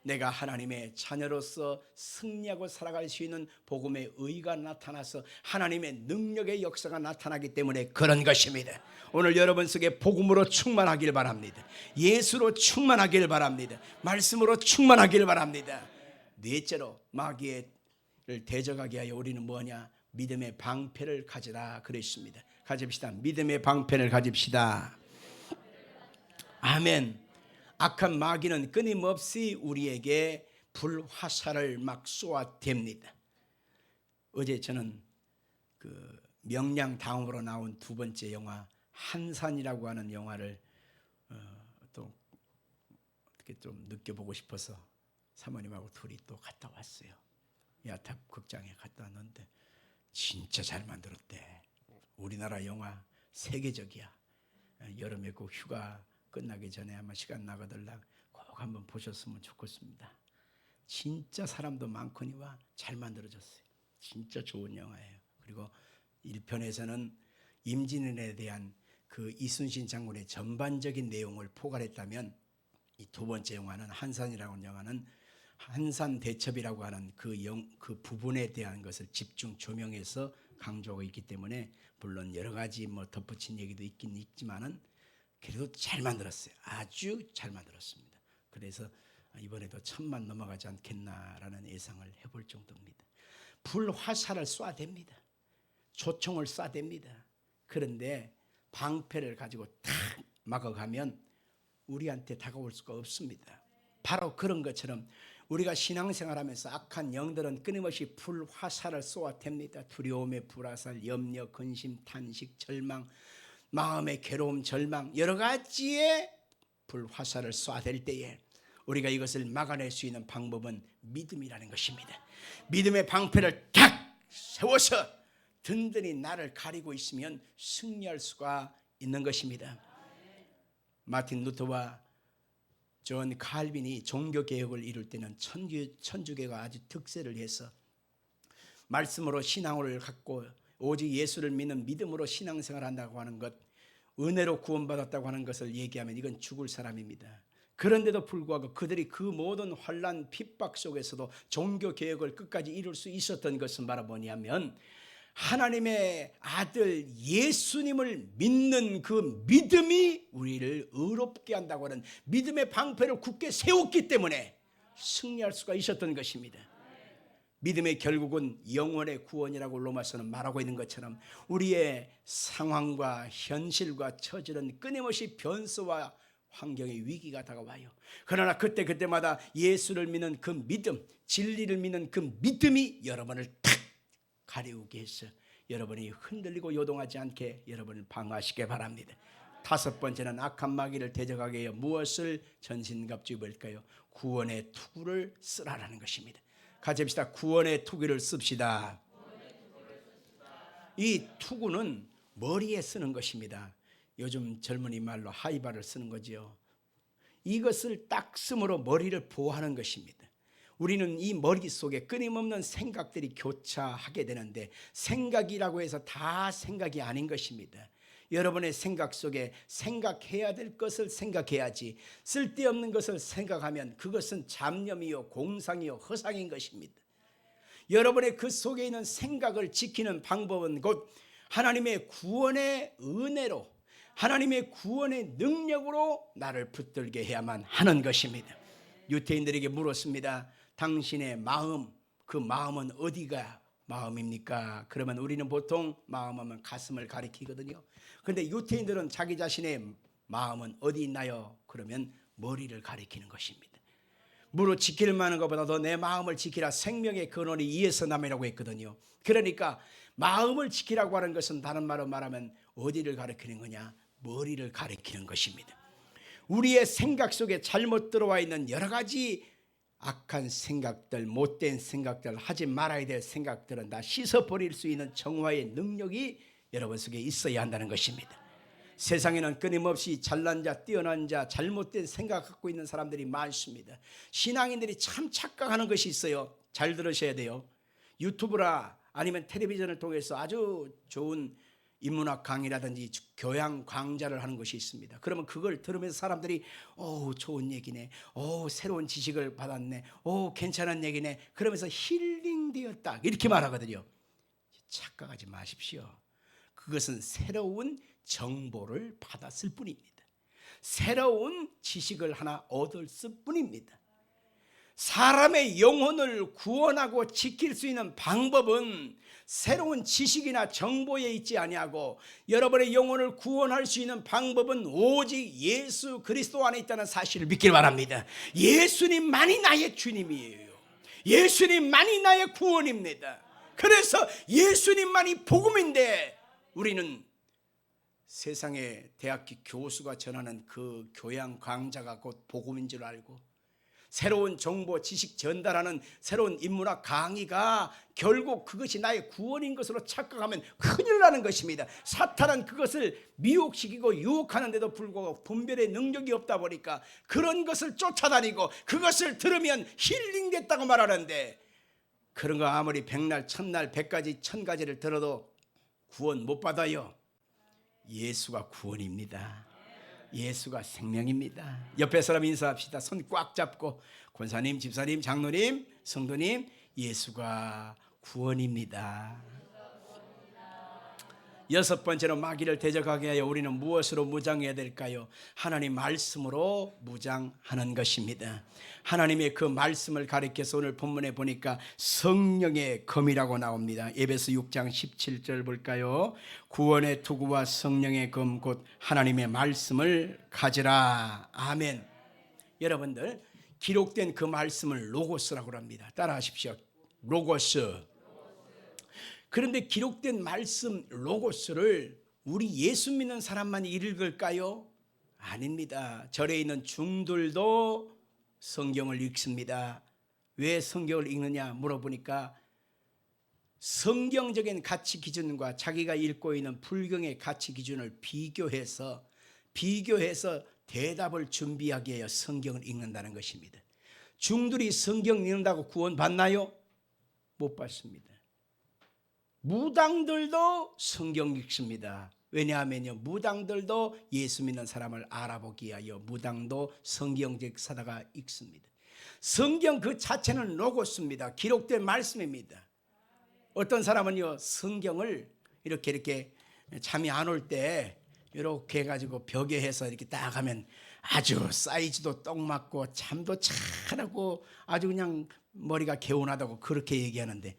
내가 하나님의 자녀로서 승리하고 살아갈 수 있는 복음의 의가 나타나서 하나님의 능력의 역사가 나타나기 때문에 그런 것입니다. 오늘 여러분 속에 복음으로 충만하길 바랍니다. 예수로 충만하길 바랍니다. 말씀으로 충만하길 바랍니다. 넷째로 마귀를 대적하게 하여 우리는 뭐냐? 믿음의 방패를 가지라 그랬습니다. 가집시다. 믿음의 방패를 가집시다. 아멘. 악한 마귀는 끊임없이 우리에게 불화살을 막 쏘아댑니다. 어제 저는 그 명량 다음으로 나온 두 번째 영화 한산이라고 하는 영화를 또 어떻게 좀 느껴보고 싶어서 사모님하고 둘이 또 갔다 왔어요. 야탑 극장에 갔다 왔는데 진짜 잘 만들었대. 우리나라 영화 세계적이야. 여름에 꼭 휴가 끝나기 전에 아마 시간 나거들라 꼭 한번 보셨으면 좋겠습니다. 진짜 사람도 많거니와 잘 만들어졌어요. 진짜 좋은 영화예요. 그리고 1편에서는 임진왜란에 대한 그 이순신 장군의 전반적인 내용을 포괄했다면 이 두 번째 영화는 한산이라고 하는 영화는 한산 대첩이라고 하는 그 부분에 대한 것을 집중 조명해서 강조하고 있기 때문에 물론 여러 가지 뭐 덧붙인 얘기도 있긴 있지만은 그래도 잘 만들었어요. 아주 잘 만들었습니다. 그래서 이번에도 1000만 넘어가지 않겠나라는 예상을 해볼 정도입니다. 불화살을 쏴댑니다. 조총을 쏴댑니다. 그런데 방패를 가지고 탁 막아가면 우리한테 다가올 수가 없습니다. 바로 그런 것처럼 우리가 신앙생활하면서 악한 영들은 끊임없이 불화살을 쏘아댑니다. 두려움의 불화살, 염려, 근심, 탄식, 절망, 마음의 괴로움, 절망 여러 가지의 불화살을 쏴댈 때에 우리가 이것을 막아낼 수 있는 방법은 믿음이라는 것입니다. 믿음의 방패를 탁 세워서 든든히 나를 가리고 있으면 승리할 수가 있는 것입니다. 마틴 루터와 존 칼빈이 종교개혁을 이룰 때는 천주교가 아주 득세를 해서 말씀으로 신앙을 갖고 오직 예수를 믿는 믿음으로 신앙생활을 한다고 하는 것, 은혜로 구원받았다고 하는 것을 얘기하면 이건 죽을 사람입니다. 그런데도 불구하고 그들이 그 모든 환난 핍박 속에서도 종교개혁을 끝까지 이룰 수 있었던 것은 바로 뭐냐면 하나님의 아들 예수님을 믿는 그 믿음이 우리를 의롭게 한다고 하는 믿음의 방패를 굳게 세웠기 때문에 승리할 수가 있었던 것입니다. 믿음의 결국은 영원의 구원이라고 로마서는 말하고 있는 것처럼 우리의 상황과 현실과 처지는 끊임없이 변수와 환경의 위기가 다가와요. 그러나 그때마다 예수를 믿는 그 믿음, 진리를 믿는 그 믿음이 여러분을 탁 가리우게 해서 여러분이 흔들리고 요동하지 않게 여러분을 방어하시기 바랍니다. 다섯 번째는 악한 마귀를 대적하기 위해 무엇을 전신갑주 입을까요? 구원의 투구를 쓰라라는 것입니다. 같이 합시다. 구원의 투구를 씁시다. 이 투구는 머리에 쓰는 것입니다. 요즘 젊은이 말로 하이바를 쓰는 거지요. 이것을 딱 쓰므로 머리를 보호하는 것입니다. 우리는 이 머릿속에 끊임없는 생각들이 교차하게 되는데 생각이라고 해서 다 생각이 아닌 것입니다. 여러분의 생각 속에 생각해야 될 것을 생각해야지 쓸데없는 것을 생각하면 그것은 잡념이요 공상이요 허상인 것입니다. 여러분의 그 속에 있는 생각을 지키는 방법은 곧 하나님의 구원의 은혜로 하나님의 구원의 능력으로 나를 붙들게 해야만 하는 것입니다. 유태인들에게 물었습니다. 당신의 마음, 그 마음은 어디가 마음입니까? 그러면 우리는 보통 마음하면 가슴을 가리키거든요. 그런데 유태인들은 자기 자신의 마음은 어디 있나요? 그러면 머리를 가리키는 것입니다. 무릇 지킬 만한 것보다도 내 마음을 지키라. 생명의 근원이 이에서 남이라고 했거든요. 그러니까 마음을 지키라고 하는 것은 다른 말로 말하면 어디를 가리키는 거냐? 머리를 가리키는 것입니다. 우리의 생각 속에 잘못 들어와 있는 여러 가지 악한 생각들, 못된 생각들, 하지 말아야 될 생각들은 다 씻어버릴 수 있는 정화의 능력이 여러분 속에 있어야 한다는 것입니다. 세상에는 끊임없이 잘난 자, 뛰어난 자, 잘못된 생각 갖고 있는 사람들이 많습니다. 신앙인들이 참 착각하는 것이 있어요. 잘 들으셔야 돼요. 유튜브라 아니면 텔레비전을 통해서 아주 좋은 인문학 강의라든지 교양 강좌를 하는 것이 있습니다. 그러면 그걸 들으면서 사람들이 좋은 얘기네, 새로운 지식을 받았네, 괜찮은 얘기네, 그러면서 힐링되었다 이렇게 말하거든요. 착각하지 마십시오. 그것은 새로운 정보를 받았을 뿐입니다. 새로운 지식을 하나 얻었을 뿐입니다. 사람의 영혼을 구원하고 지킬 수 있는 방법은 새로운 지식이나 정보에 있지 아니하고, 여러분의 영혼을 구원할 수 있는 방법은 오직 예수 그리스도 안에 있다는 사실을 믿길 바랍니다. 예수님만이 나의 주님이에요. 예수님만이 나의 구원입니다. 그래서 예수님만이 복음인데, 우리는 세상의 대학교 교수가 전하는 그 교양 강좌가 곧 복음인 줄 알고, 새로운 정보, 지식 전달하는 새로운 인문학 강의가 결국 그것이 나의 구원인 것으로 착각하면 큰일 나는 것입니다. 사탄은 그것을 미혹시키고 유혹하는데도 불구하고 분별의 능력이 없다 보니까 그런 것을 쫓아다니고 그것을 들으면 힐링됐다고 말하는데, 그런 거 아무리 백날 천날 100가지 1000가지를 들어도 구원 못 받아요. 예수가 구원입니다. 예수가 생명입니다. 옆에 사람 인사합시다. 손 꽉 잡고, 권사님, 집사님, 장로님, 성도님, 예수가 구원입니다. 여섯 번째로 마귀를 대적하게 하여 우리는 무엇으로 무장해야 될까요? 하나님 말씀으로 무장하는 것입니다. 하나님의 그 말씀을 가리켜서 오늘 본문에 보니까 성령의 검이라고 나옵니다. 에베소 6장 17절 볼까요? 구원의 투구와 성령의 검 곧 하나님의 말씀을 가지라. 아멘. 여러분들, 기록된 그 말씀을 로고스라고 합니다. 따라하십시오. 로고스. 그런데 기록된 말씀 로고스를 우리 예수 믿는 사람만 읽을까요? 아닙니다. 절에 있는 중들도 성경을 읽습니다. 왜 성경을 읽느냐 물어보니까 성경적인 가치 기준과 자기가 읽고 있는 불경의 가치 기준을 비교해서 대답을 준비하기 위해 성경을 읽는다는 것입니다. 중들이 성경 읽는다고 구원 받나요? 못 받습니다. 무당들도 성경 읽습니다. 왜냐하면요, 무당들도 예수 믿는 사람을 알아보기 위하여 무당도 성경적 사다가 읽습니다. 성경 그 자체는 로고스입니다. 기록된 말씀입니다. 어떤 사람은요, 성경을 이렇게 잠이 안 올 때 이렇게 해가지고 벽에 해서 이렇게 딱 하면 아주 사이즈도 딱 맞고 잠도 잘하고 아주 그냥 머리가 개운하다고 그렇게 얘기하는데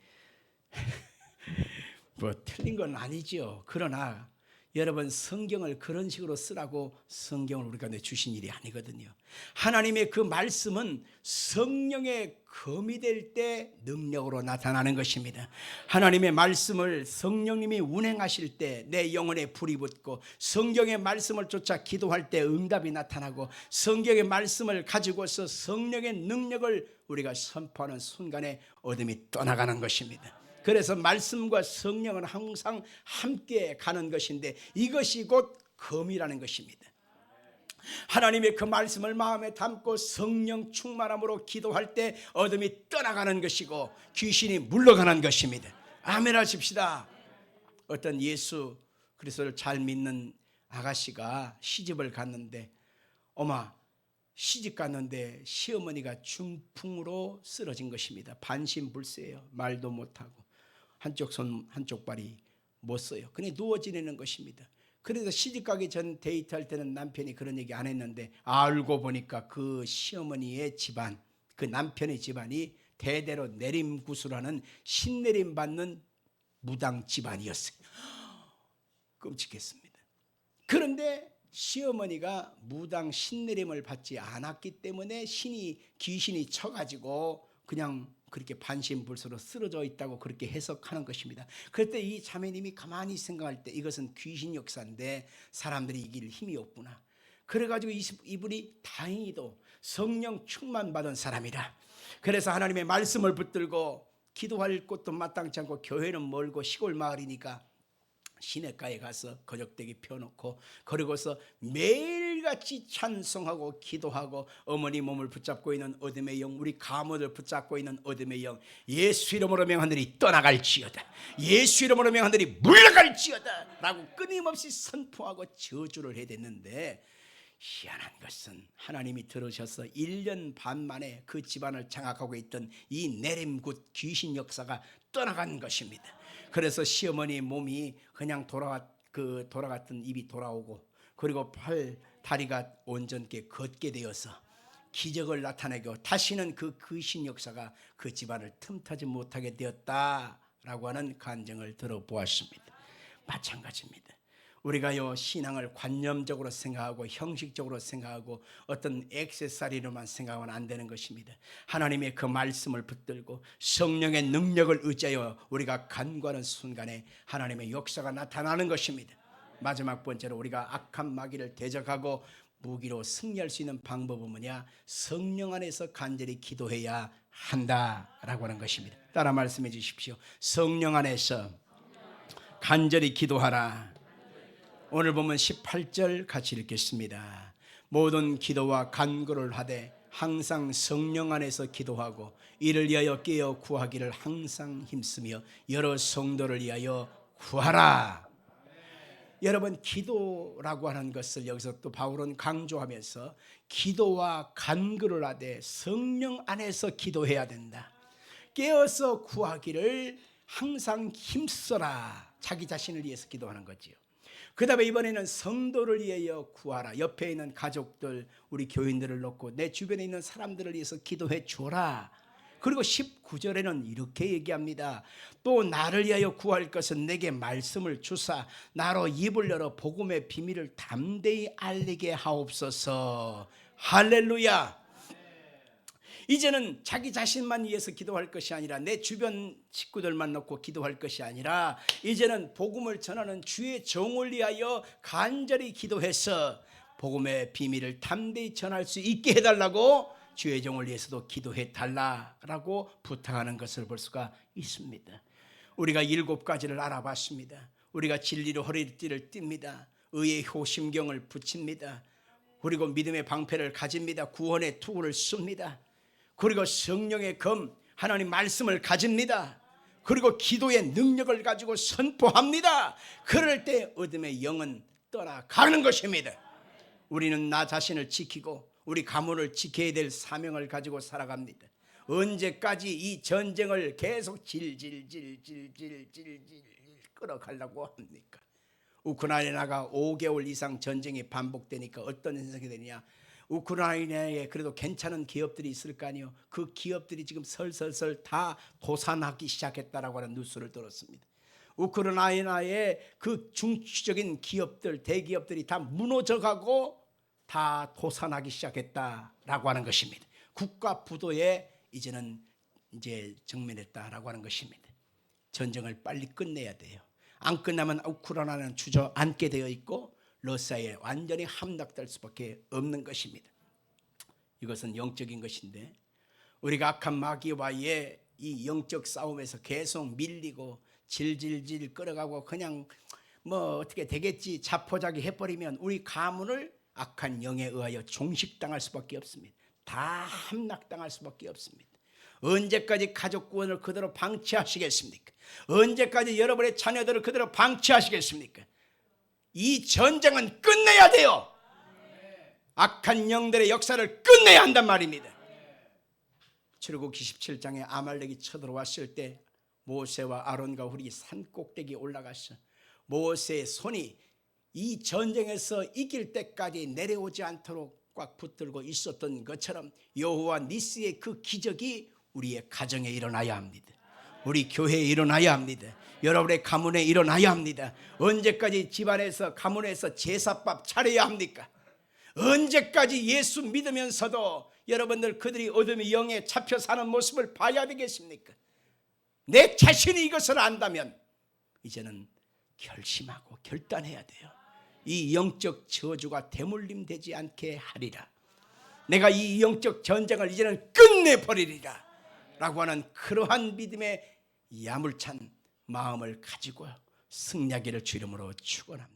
뭐 틀린 건 아니죠. 그러나 여러분, 성경을 그런 식으로 쓰라고 성경을 우리 가운데 주신 일이 아니거든요. 하나님의 그 말씀은 성령의 검이 될 때 능력으로 나타나는 것입니다. 하나님의 말씀을 성령님이 운행하실 때 내 영혼에 불이 붙고, 성경의 말씀을 쫓아 기도할 때 응답이 나타나고, 성경의 말씀을 가지고서 성령의 능력을 우리가 선포하는 순간에 어둠이 떠나가는 것입니다. 그래서 말씀과 성령은 항상 함께 가는 것인데, 이것이 곧 검이라는 것입니다. 하나님의 그 말씀을 마음에 담고 성령 충만함으로 기도할 때 어둠이 떠나가는 것이고 귀신이 물러가는 것입니다. 아멘 하십시다. 어떤 예수 그리스도를 잘 믿는 아가씨가 시집을 갔는데, 시집 갔는데 시어머니가 중풍으로 쓰러진 것입니다. 반신불수예요. 말도 못하고 한쪽 손 한쪽 발이 못 써요. 그냥 누워 지내는 것입니다. 그래서 시집가기 전 데이트할 때는 남편이 그런 얘기 안 했는데, 알고 보니까 그 시어머니의 집안, 그 남편의 집안이 대대로 내림구수라는 신내림 받는 무당 집안이었어요. 끔찍했습니다. 그런데 시어머니가 무당 신내림을 받지 않았기 때문에 귀신이 쳐가지고 그냥 그렇게 반신불수로 쓰러져 있다고 그렇게 해석하는 것입니다. 그때 이 자매님이 가만히 생각할 때 이것은 귀신 역사인데 사람들이 이길 힘이 없구나. 그래가지고 이분이 다행히도 성령 충만 받은 사람이라 그래서 하나님의 말씀을 붙들고 기도할 곳도 마땅치 않고 교회는 멀고 시골 마을이니까 시냇가에 가서 거적대기 펴놓고 그러고서 매일같이 찬송하고 기도하고 어머니 몸을 붙잡고 있는 어둠의 영, 우리 가문을 붙잡고 있는 어둠의 영, 예수 이름으로 명하늘이 떠나갈지어다, 예수 이름으로 명하늘이 물러갈지어다 라고 끊임없이 선포하고 저주를 해야 됐는데, 희한한 것은 하나님이 들으셔서 1년 반 만에 그 집안을 장악하고 있던 이 내림굿 귀신 역사가 떠나간 것입니다. 그래서 시어머니 몸이 그냥 돌아갔던 입이 돌아오고, 그리고 팔 다리가 온전케 걷게 되어서 기적을 나타내고 다시는 그 귀신 역사가 그 집안을 틈타지 못하게 되었다라고 하는 간증을 들어보았습니다. 마찬가지입니다. 우리가요, 신앙을 관념적으로 생각하고 형식적으로 생각하고 어떤 액세서리로만 생각하면 안 되는 것입니다. 하나님의 그 말씀을 붙들고 성령의 능력을 의지하여 우리가 간구하는 순간에 하나님의 역사가 나타나는 것입니다. 마지막 번째로 우리가 악한 마귀를 대적하고 무기로 승리할 수 있는 방법은 뭐냐? 성령 안에서 간절히 기도해야 한다라고 하는 것입니다. 따라 말씀해 주십시오. 성령 안에서 간절히 기도하라. 오늘 보면 18절 같이 읽겠습니다. 모든 기도와 간구를 하되 항상 성령 안에서 기도하고 이를 위하여 깨어 구하기를 항상 힘쓰며 여러 성도를 위하여 구하라. 여러분, 기도라고 하는 것을 여기서 또 바울은 강조하면서 기도와 간구를 하되 성령 안에서 기도해야 된다. 깨어서 구하기를 항상 힘써라. 자기 자신을 위해서 기도하는 거지요. 그 다음에 이번에는 성도를 위하여 구하라. 옆에 있는 가족들, 우리 교인들을 놓고 내 주변에 있는 사람들을 위해서 기도해 줘라. 그리고 19절에는 이렇게 얘기합니다. 또 나를 위하여 구할 것은 내게 말씀을 주사 나로 입을 열어 복음의 비밀을 담대히 알리게 하옵소서. 할렐루야. 이제는 자기 자신만 위해서 기도할 것이 아니라 내 주변 식구들만 놓고 기도할 것이 아니라 이제는 복음을 전하는 주의 종을 위하여 간절히 기도해서 복음의 비밀을 담대히 전할 수 있게 해달라고 주의 종을 위해서도 기도해 달라라고 부탁하는 것을 볼 수가 있습니다. 우리가 7가지를 알아봤습니다. 우리가 진리로 허리띠를 띱니다. 의의 효심경을 붙입니다. 그리고 믿음의 방패를 가집니다. 구원의 투구를 씁니다. 그리고 성령의 검 하나님 말씀을 가집니다. 그리고 기도의 능력을 가지고 선포합니다. 그럴 때 어둠의 영은 떠나가는 것입니다. 우리는 나 자신을 지키고 우리 가문을 지켜야 될 사명을 가지고 살아갑니다. 언제까지 이 전쟁을 계속 질질 끌어가려고 합니까? 우크라이나가 5개월 이상 전쟁이 반복되니까 어떤 현상이 되느냐? 우크라이나에 그래도 괜찮은 기업들이 있을 거 아니에요. 그 기업들이 지금 설설설 다 도산하기 시작했다라고 하는 뉴스를 들었습니다. 우크라이나의 그 중추적인 기업들, 대기업들이 다 무너져가고 다 도산하기 시작했다라고 하는 것입니다. 국가 부도에 이제는 정면했다라고 하는 것입니다. 전쟁을 빨리 끝내야 돼요. 안 끝나면 우크라이나는 주저앉게 되어 있고 러시아에 완전히 함락될 수밖에 없는 것입니다. 이것은 영적인 것인데 우리가 악한 마귀와의 이 영적 싸움에서 계속 밀리고 질질질 끌어가고 그냥 뭐 어떻게 되겠지 자포자기 해버리면 우리 가문을 악한 영에 의하여 종식당할 수밖에 없습니다. 다 함락당할 수밖에 없습니다. 언제까지 가족 구원을 그대로 방치하시겠습니까? 언제까지 여러분의 자녀들을 그대로 방치하시겠습니까? 이 전쟁은 끝내야 돼요. 악한 영들의 역사를 끝내야 한단 말입니다. 출애굽 27장에 아말렉이 쳐들어왔을 때 모세와 아론과 훌이 산 꼭대기에 올라갔어. 모세의 손이 이 전쟁에서 이길 때까지 내려오지 않도록 꽉 붙들고 있었던 것처럼 여호와 니스의 그 기적이 우리의 가정에 일어나야 합니다. 우리 교회에 일어나야 합니다. 여러분의 가문에 일어나야 합니다. 언제까지 집안에서 가문에서 제사밥 차려야 합니까? 언제까지 예수 믿으면서도 여러분들 그들이 어둠의 영에 잡혀 사는 모습을 봐야 되겠습니까? 내 자신이 이것을 안다면 이제는 결심하고 결단해야 돼요. 이 영적 저주가 대물림되지 않게 하리라. 내가 이 영적 전쟁을 이제는 끝내버리리라 라고 하는 그러한 믿음의 야물찬 마음을 가지고 승리하기를 주 이름으로 축원합니다.